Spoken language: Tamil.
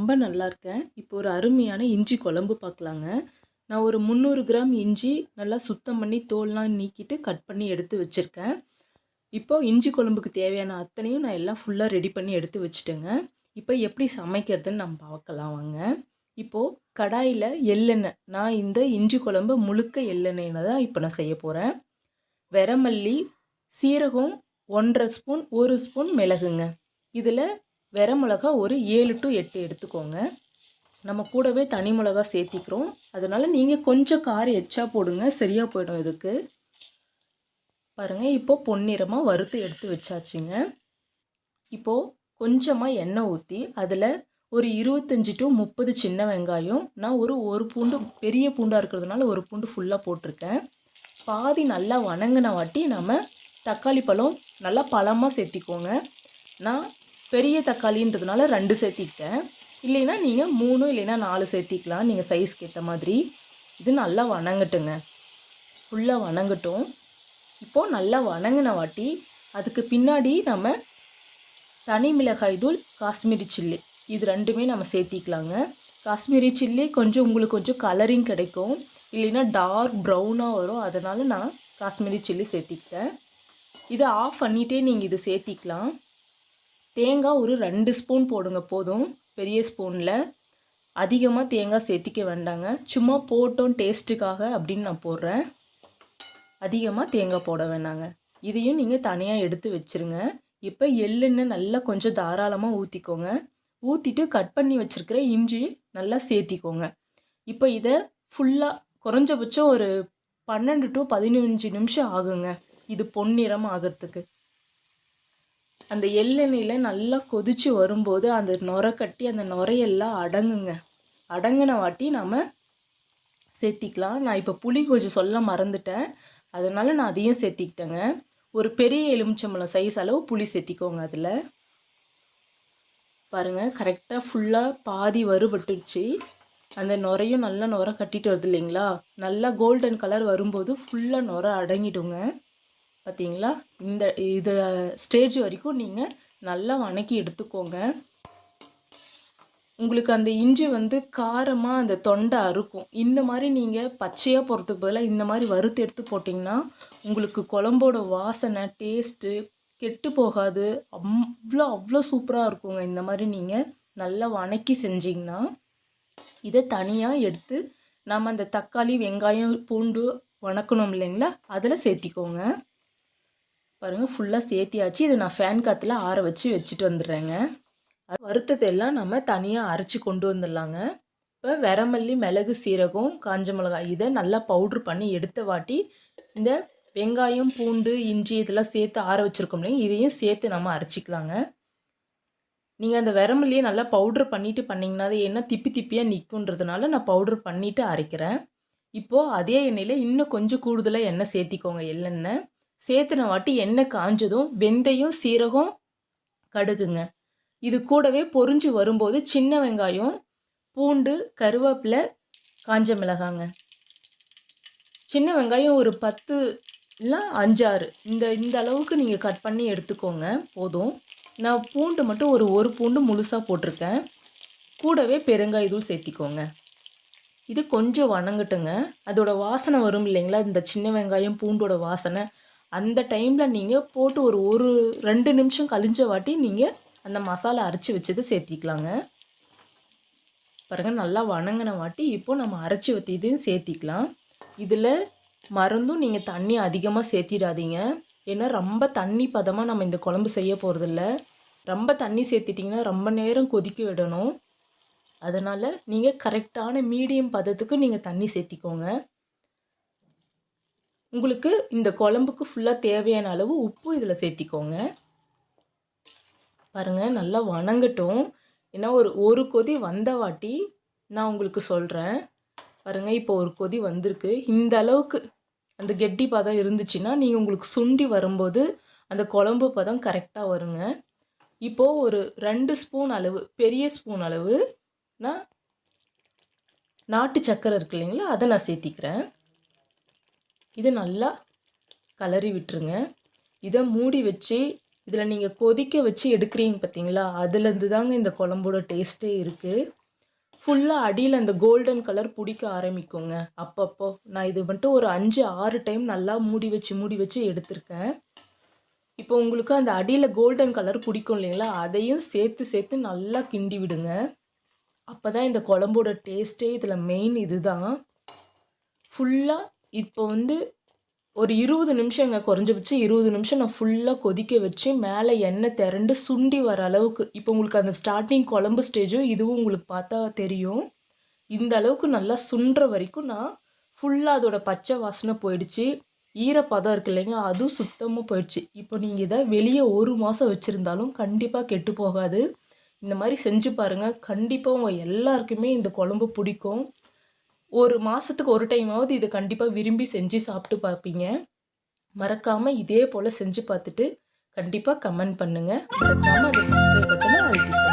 ரொம்ப நல்லா இருக்கேன். இப்போ ஒரு அருமையான இஞ்சி குழம்பு பார்க்கலாங்க. நான் ஒரு 300 கிராம் இஞ்சி நல்லா சுத்தம் பண்ணி தோல்லாம் நீக்கிட்டு கட் பண்ணி எடுத்து வச்சுருக்கேன். இப்போ இஞ்சி குழம்புக்கு தேவையான அத்தனையும் நான் எல்லாம் ஃபுல்லாக ரெடி பண்ணி எடுத்து வச்சுட்டேங்க. இப்போ எப்படி சமைக்கிறதுன்னு நம்ம பார்க்கலாம் வாங்க. இப்போது கடாயில் எள்ளெண்ணெய், நான் இந்த இஞ்சி குழம்பு முழுக்க எள்ளெண்ணெயில் தான் இப்போ நான் செய்ய போகிறேன். வெரமல்லி, சீரகம் 1½ ஸ்பூன், 1 ஸ்பூன் மிளகுங்க. இதில் வெரமிளகா ஒரு 7 to 8 எடுத்துக்கோங்க. நம்ம கூடவே தனி மிளகா சேர்த்திக்கிறோம். அதனால் நீங்கள் கொஞ்சம் காரம் எச்சா போடுங்க, சரியாக போயிடும் இதுக்கு. பாருங்கள், இப்போது பொன்னிறமாக வறுத்து எடுத்து வச்சாச்சுங்க. இப்போது கொஞ்சமாக எண்ணெய் ஊற்றி அதில் ஒரு 25 to 30 சின்ன வெங்காயம், நான் ஒரு பூண்டு, பெரிய பூண்டாக இருக்கிறதுனால ஒரு பூண்டு ஃபுல்லாக போட்டிருக்கேன். பாதி நல்லா வணங்கின வாட்டி நம்ம தக்காளி பழம் நல்லா பழமாக சேர்த்திக்கோங்க. நான் பெரிய தக்காளின்றதுனால 2 சேர்த்திக்கிட்டேன். இல்லைன்னா நீங்கள் 3 இல்லைன்னா 4 சேர்த்திக்கலாம், நீங்கள் சைஸ்க்கு ஏற்ற மாதிரி. இது நல்லா வணங்கட்டுங்க, ஃபுல்லாக வணங்கட்டும். இப்போது நல்லா வணங்கின வாட்டி அதுக்கு பின்னாடி நம்ம தனி மிளகாய் தூள், காஷ்மீரி சில்லி, இது 2மே நம்ம சேர்த்திக்கலாங்க. காஷ்மீரி சில்லி கொஞ்சம் உங்களுக்கு கொஞ்சம் கலரிங் கிடைக்கும், இல்லைன்னா டார்க் ப்ரௌனாக வரும். அதனால் நான் காஷ்மீரி சில்லி சேர்த்திக்கிட்டேன். இதை ஆஃப் பண்ணிகிட்டே நீங்கள் இது சேர்த்திக்கலாம். தேங்காய் ஒரு 2 ஸ்பூன் போடுங்க போதும், பெரிய ஸ்பூனில். அதிகமாக தேங்காய் சேர்த்திக்க வேண்டாங்க, சும்மா போட்டோம் டேஸ்ட்டுக்காக அப்படின்னு நான் போடுறேன். அதிகமாக தேங்காய் போட வேண்டாங்க. இதையும் நீங்கள் தனியாக எடுத்து வச்சுருங்க. இப்போ எள்ளெண்ணெய் நல்லா கொஞ்சம் தாராளமாக ஊற்றிக்கோங்க. ஊற்றிட்டு கட் பண்ணி வச்சுருக்கிற இஞ்சி நல்லா சேர்த்திக்கோங்க. இப்போ இதை ஃபுல்லாக குறைஞ்சபட்சம் ஒரு 12 to 15 நிமிஷம் ஆகுங்க இது பொன்னிறம் ஆகிறதுக்கு. அந்த எள்ளெண்ணெயில் நல்லா கொதித்து வரும்போது அந்த நுரை கட்டி அந்த நுரையெல்லாம் அடங்குங்க. அடங்கின வாட்டி நாம் சேர்த்திக்கலாம். நான் இப்போ புளி கொஞ்சம் சொல்ல மறந்துட்டேன், அதனால் நான் அதையும் சேர்த்திக்கிட்டேங்க. ஒரு பெரிய எலுமிச்சம்பழம் சைஸ் அளவு புளி சேர்த்திக்கோங்க. அதில் பாருங்கள், கரெக்டாக ஃபுல்லாக பாதி வறுபட்டுருச்சு. அந்த நுரையும் நல்லா நுரை கட்டிட்டு வருது இல்லைங்களா, நல்லா கோல்டன் கலர் வரும்போது ஃபுல்லாக நுரை அடங்கிடுங்க. பார்த்தீங்களா, இது ஸ்டேஜ் வரைக்கும் நீங்கள் நல்லா வணக்கி எடுத்துக்கோங்க. உங்களுக்கு அந்த இஞ்சி காரமாக அந்த தொண்டை அறுக்கும். இந்த மாதிரி நீங்கள் பச்சையாக போகிறதுக்கு பதிலாக இந்த மாதிரி வறுத்து எடுத்து போட்டிங்கன்னா உங்களுக்கு குழம்போட வாசனை, டேஸ்ட்டு கெட்டு போகாது. அவ்வளோ சூப்பராக இருக்குங்க. இந்த மாதிரி நீங்கள் நல்லா வணக்கி செஞ்சிங்கன்னா. இதை தனியாக எடுத்து நம்ம அந்த தக்காளி, வெங்காயம், பூண்டு வணக்கணும் இல்லைங்களா, அதில் சேர்த்திக்கோங்க. பாருங்கள், ஃபுல்லாக சேர்த்தியாச்சு. இதை நான் ஃபேன் காற்றுல ஆற வச்சுட்டு வந்துடுறேங்க. அது வறுத்ததெல்லாம் நம்ம தனியாக அரைச்சி கொண்டு வந்துடலாங்க. இப்போ வெரமல்லி, மிளகு, சீரகம், காஞ்ச மிளகாய் இதை நல்லா பவுட்ரு பண்ணி எடுத்த வாட்டி இந்த வெங்காயம், பூண்டு, இஞ்சி இதெல்லாம் சேர்த்து ஆற வச்சுருக்கோம் இல்லைங்க, இதையும் சேர்த்து நம்ம அரைச்சிக்கலாங்க. நீங்கள் அந்த வெரமல்லியை நல்லா பவுட்ரு பண்ணிவிட்டு பண்ணிங்கன்னா அது என்ன திப்பி திப்பியாக நிற்குன்றதுனால நான் பவுட்ரு பண்ணிவிட்டு அரைக்கிறேன். இப்போது அதே எண்ணெயில் இன்னும் கொஞ்சம் கூடுதலாக எண்ணெய் சேர்த்திக்கோங்க. எள்ளெண்ணெய் சேர்த்துன வாட்டி எண்ணெய் காஞ்சதும் வெந்தயம், சீரகம், கடுகுங்க, இது கூடவே பொரிஞ்சு வரும்போது சின்ன வெங்காயம், பூண்டு, கருவேப்பிலை, காஞ்ச மிளகாங்க. சின்ன வெங்காயம் ஒரு 10 இல்லை 5-6 இந்த அளவுக்கு நீங்கள் கட் பண்ணி எடுத்துக்கோங்க போதும். நான் பூண்டு மட்டும் ஒரு பூண்டு முழுசாக போட்டிருக்கேன். கூடவே பெருங்காயத்தூள் சேர்த்திக்கோங்க. இது கொஞ்சம் வணங்கட்டுங்க. அதோட வாசனை வரும் இல்லைங்களா, இந்த சின்ன வெங்காயம் பூண்டோட வாசனை. அந்த டைமில் நீங்கள் போட்டு ஒரு 2 நிமிஷம் கழிஞ்ச வாட்டி நீங்கள் அந்த மசாலா அரைச்சி வச்சது சேர்த்திக்கலாங்க. பாருங்கள், நல்லா வணங்கின வாட்டி இப்போது நம்ம அரைச்சி வச்சு இதையும் சேர்த்திக்கலாம். இதில் மறந்தும் நீங்கள் தண்ணி அதிகமாக சேர்த்திடாதீங்க. ஏன்னா ரொம்ப தண்ணி பதமாக நம்ம இந்த குழம்பு செய்ய போகிறதில்ல. ரொம்ப தண்ணி சேர்த்திட்டிங்கன்னா ரொம்ப நேரம் கொதிக்க விடணும். அதனால் நீங்கள் கரெக்டான மீடியம் பதத்துக்கு நீங்கள் தண்ணி சேர்த்திக்கோங்க. உங்களுக்கு இந்த குழம்புக்கு ஃபுல்லாக தேவையான அளவு உப்பு இதில் சேர்த்திக்கோங்க. பாருங்கள், நல்லா வணங்கட்டும். ஏன்னா ஒரு கொதி வந்த வாட்டி நான் உங்களுக்கு சொல்கிறேன். பாருங்கள், இப்போ ஒரு கொதி வந்திருக்கு. இந்த அளவுக்கு அந்த கெட்டி பதம் இருந்துச்சுன்னா நீங்கள் உங்களுக்கு சுண்டி வரும்போது அந்த குழம்பு பதம் கரெக்டாக வருங்க. இப்போது ஒரு 2 ஸ்பூன் அளவு, பெரிய ஸ்பூன் அளவு நான் நாட்டு சக்கரை இருக்கு இல்லைங்களா, அதை நான் சேர்த்திக்கிறேன். இது நல்லா கலரி விட்டுருங்க. இதை மூடி வச்சு இதில் நீங்கள் கொதிக்க வச்சு எடுக்கிறீங்க பார்த்தீங்களா, அதுலேருந்து தாங்க இந்த குழம்போட டேஸ்ட்டே இருக்குது. ஃபுல்லாக அடியில் அந்த கோல்டன் கலர் பிடிக்க ஆரம்பிக்குங்க. அப்பப்போ நான் இது வந்துட்டு ஒரு 5-6 டைம் நல்லா மூடி வச்சு எடுத்திருக்கேன். இப்போ உங்களுக்கு அந்த அடியில் கோல்டன் கலர் பிடிக்கும் இல்லைங்களா, அதையும் சேர்த்து நல்லா கிண்டி விடுங்க. அப்போ தான் இந்த குழம்போட டேஸ்ட்டே இதில் மெயின் இதுதான். ஃபுல்லாக இப்போ வந்து ஒரு 20 நிமிஷங்க, குறைஞ்சபட்சம் 20 நிமிஷம் நான் ஃபுல்லாக கொதிக்க வச்சு மேலே எண்ணெய் திரண்டு சுண்டி வர அளவுக்கு, இப்போ உங்களுக்கு அந்த ஸ்டார்டிங் குழம்பு ஸ்டேஜும் இதுவும் உங்களுக்கு பார்த்தா தெரியும். இந்த அளவுக்கு நல்லா சுண்டுற வரைக்கும் நான் ஃபுல்லாக அதோட பச்சை வாசனை போயிடுச்சு. ஈரப்பதம் இருக்கு இல்லைங்க, அதுவும் சுத்தமாக போயிடுச்சு. இப்போ நீங்கள் இதை வெளியே 1 மாதம் வச்சுருந்தாலும் கண்டிப்பாக கெட்டு போகாது. இந்த மாதிரி செஞ்சு பாருங்கள். கண்டிப்பாக உங்கள் எல்லாருக்குமே இந்த குழம்பு பிடிக்கும். 1 மாதத்துக்கு ஒரு டைமாவது இதை கண்டிப்பாக விரும்பி செஞ்சு சாப்பிட்டு பார்ப்பீங்க. மறக்காமல் இதே போல் செஞ்சு பார்த்துட்டு கண்டிப்பாக கமெண்ட் பண்ணுங்கள். மறக்காமல் அந்த சப்ஸ்கிரைப் பட்டனை அழுத்திக்கோங்க.